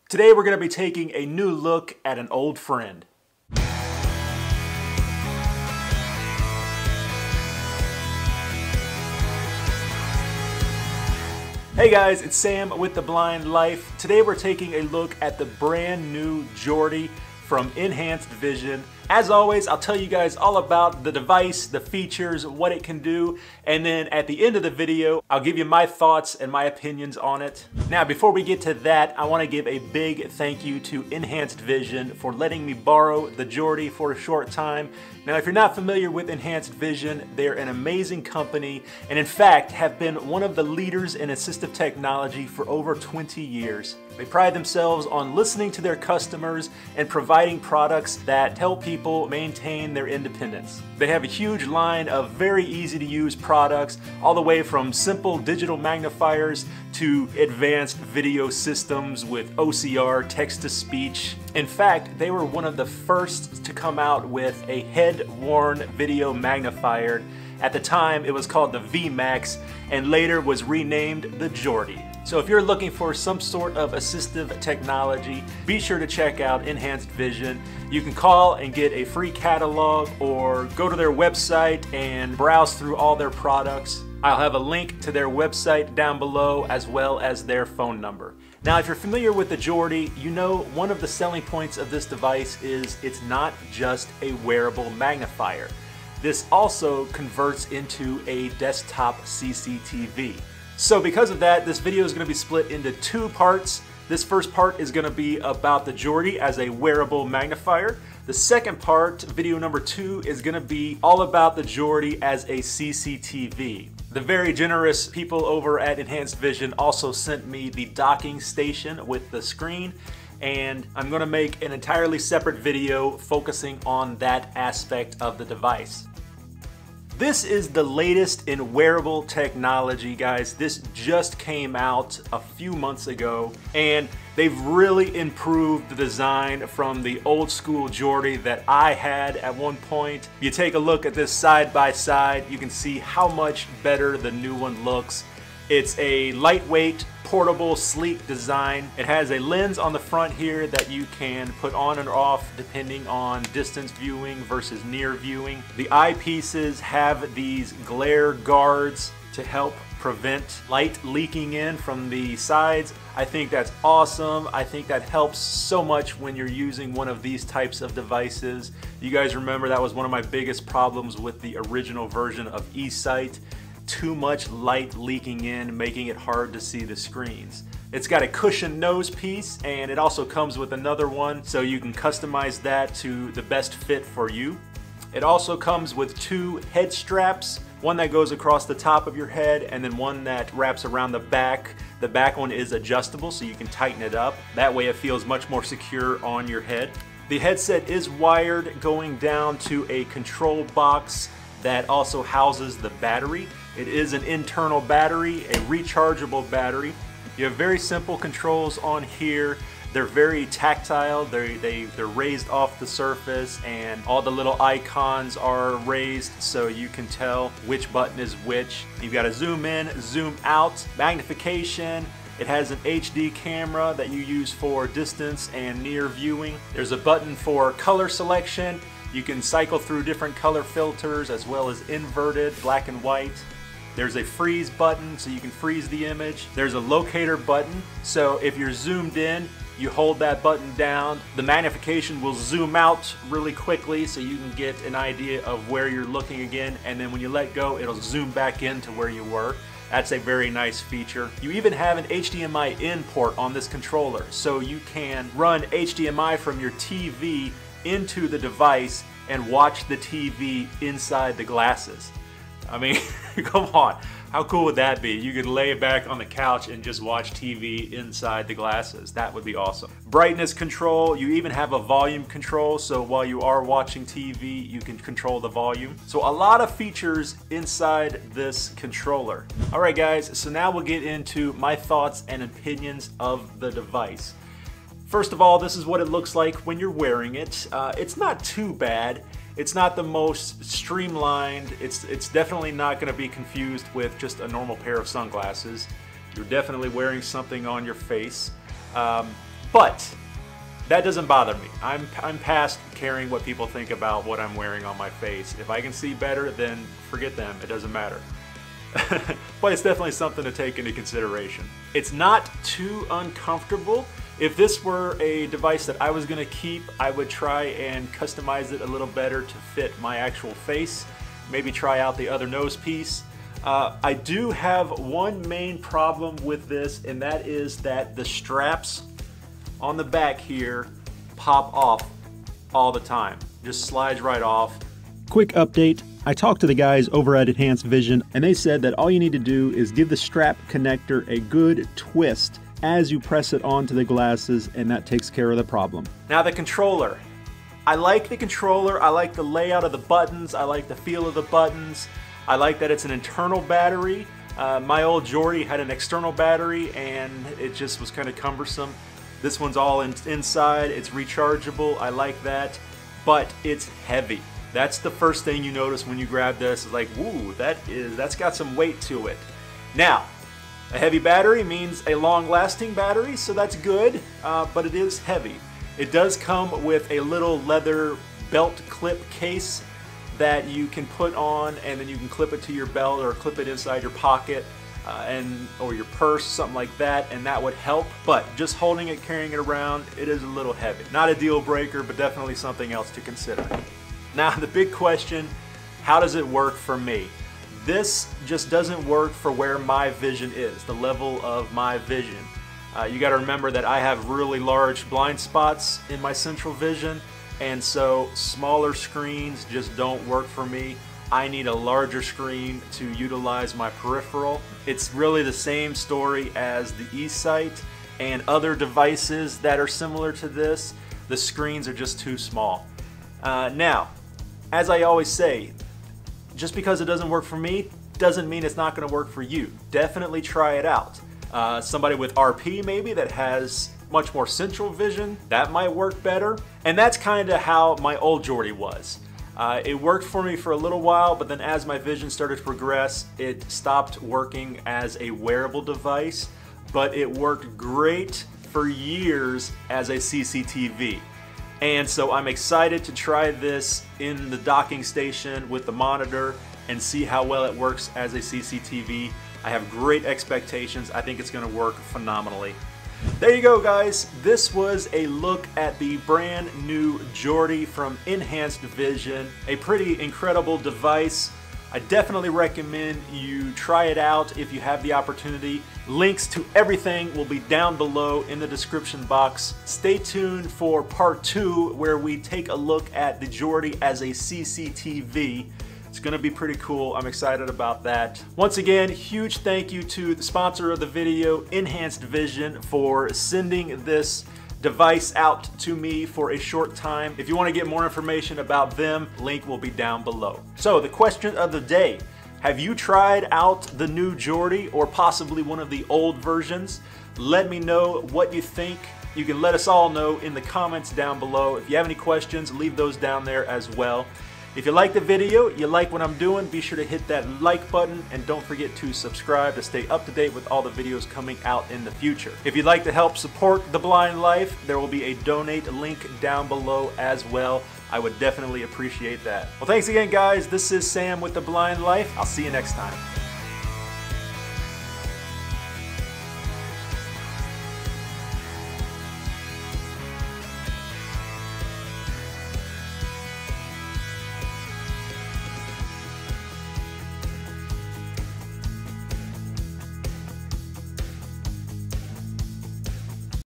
Today we're going to be taking a new look at an old friend. Hey guys, it's Sam with The Blind Life. Today we're taking a look at the brand new Jordy from Enhanced Vision. As always, I'll tell you guys all about the device, the features, what it can do, and then at the end of the video, I'll give you my thoughts and my opinions on it. Now, before we get to that, I want to give a big thank you to Enhanced Vision for letting me borrow the Jordy for a short time. Now, if you're not familiar with Enhanced Vision, they're an amazing company, and in fact, have been one of the leaders in assistive technology for over 20 years. They pride themselves on listening to their customers and providing products that help people maintain their independence. They have a huge line of very easy to use products, all the way from simple digital magnifiers to advanced video systems with OCR, text-to-speech. In fact, they were one of the first to come out with a head-worn video magnifier. At the time, it was called the VMAX and later was renamed the Jordy. So if you're looking for some sort of assistive technology, be sure to check out Enhanced Vision. You can call and get a free catalog or go to their website and browse through all their products. I'll have a link to their website down below as well as their phone number. Now, if you're familiar with the Jordy, you know one of the selling points of this device is it's not just a wearable magnifier. This also converts into a desktop CCTV. So because of that, this video is going to be split into two parts. This first part is going to be about the Jordy as a wearable magnifier. The second part, video number 2, is going to be all about the Jordy as a CCTV. The very generous people over at Enhanced Vision also sent me the docking station with the screen, and I'm going to make an entirely separate video focusing on that aspect of the device. This is the latest in wearable technology, guys. This just came out a few months ago, and they've really improved the design from the old school Jordy that I had at one point. You take a look at this side by side, you can see how much better the new one looks. It's a lightweight, portable, sleek design. It has a lens on the front here that you can put on and off depending on distance viewing versus near viewing. The eyepieces have these glare guards to help prevent light leaking in from the sides. I think that's awesome. I think that helps so much when you're using one of these types of devices. You guys remember that was one of my biggest problems with the original version of eSight. Too much light leaking in, making it hard to see the screens. It's got a cushioned nose piece, and it also comes with another one, so you can customize that to the best fit for you. It also comes with 2 head straps, one that goes across the top of your head and then one that wraps around the back. The back one is adjustable, so you can tighten it up. That way it feels much more secure on your head. The headset is wired going down to a control box that also houses the battery. It is an internal battery, a rechargeable battery. You have very simple controls on here. They're very tactile. They're raised off the surface, and all the little icons are raised so you can tell which button is which. You've got a zoom in, zoom out, magnification. It has an HD camera that you use for distance and near viewing. There's a button for color selection. You can cycle through different color filters as well as inverted, black and white. There's a freeze button so you can freeze the image. There's a locator button, so if you're zoomed in, you hold that button down. The magnification will zoom out really quickly so you can get an idea of where you're looking again, and then when you let go, it'll zoom back into where you were. That's a very nice feature. You even have an HDMI in port on this controller, so you can run HDMI from your TV into the device and watch the TV inside the glasses. I mean, come on, how cool would that be? You could lay back on the couch and just watch TV inside the glasses. That would be awesome. Brightness control, you even have a volume control, so while you are watching TV, you can control the volume. So a lot of features inside this controller. All right, guys, so now we'll get into my thoughts and opinions of the device. First of all, this is what it looks like when you're wearing it. It's not too bad. It's not the most streamlined. It's definitely not going to be confused with just a normal pair of sunglasses. You're definitely wearing something on your face. But that doesn't bother me. I'm past caring what people think about what I'm wearing on my face. If I can see better, then forget them. It doesn't matter. But it's definitely something to take into consideration. It's not too uncomfortable. If this were a device that I was going to keep, I would try and customize it a little better to fit my actual face. Maybe try out the other nose piece. I do have one main problem with this, and that is that the straps on the back here pop off all the time. Just slides right off. Quick update. I talked to the guys over at Enhanced Vision, and they said that all you need to do is give the strap connector a good twist as you press it onto the glasses, and that takes care of the problem. Now the controller. I like the controller. I like the layout of the buttons. I like the feel of the buttons. I like that it's an internal battery. My old Jordy had an external battery, and it just was kind of cumbersome. This one's all inside. It's rechargeable. I like that, but it's heavy. That's the first thing you notice when you grab this. It's like, woo, that's got some weight to it. Now, a heavy battery means a long-lasting battery, so that's good, but it is heavy. It does come with a little leather belt clip case that you can put on, and then you can clip it to your belt or clip it inside your pocket or your purse, something like that, and that would help. But just holding it, carrying it around, it is a little heavy. Not a deal breaker, but definitely something else to consider. Now the big question, how does it work for me? This just doesn't work for where my vision is, the level of my vision. You got to remember that I have really large blind spots in my central vision, and so smaller screens just don't work for me. I need a larger screen to utilize my peripheral. It's really the same story as the eSight and other devices that are similar to this. The screens are just too small. Now, as I always say, just because it doesn't work for me doesn't mean it's not going to work for you. Definitely try it out. Somebody with RP maybe that has much more central vision, that might work better. And that's kind of how my old Jordy was. It worked for me for a little while, but then as my vision started to progress, it stopped working as a wearable device, but it worked great for years as a CCTV. And so I'm excited to try this in the docking station with the monitor and see how well it works as a CCTV. I have great expectations. I think it's going to work phenomenally. There you go, guys. This was a look at the brand new Jordy from Enhanced Vision. A pretty incredible device. I definitely recommend you try it out if you have the opportunity. Links to everything will be down below in the description box. Stay tuned for part 2 where we take a look at the Jordy as a CCTV. It's going to be pretty cool. I'm excited about that. Once again, huge thank you to the sponsor of the video, Enhanced Vision, for sending this device out to me for a short time. If you want to get more information about them, link will be down below. So the question of the day, have you tried out the new Jordy or possibly one of the old versions? Let me know what you think. You can let us all know in the comments down below. If you have any questions, leave those down there as well. If you like the video, you like what I'm doing, be sure to hit that like button and don't forget to subscribe to stay up to date with all the videos coming out in the future. If you'd like to help support The Blind Life, there will be a donate link down below as well. I would definitely appreciate that. Well, thanks again, guys. This is Sam with The Blind Life. I'll see you next time.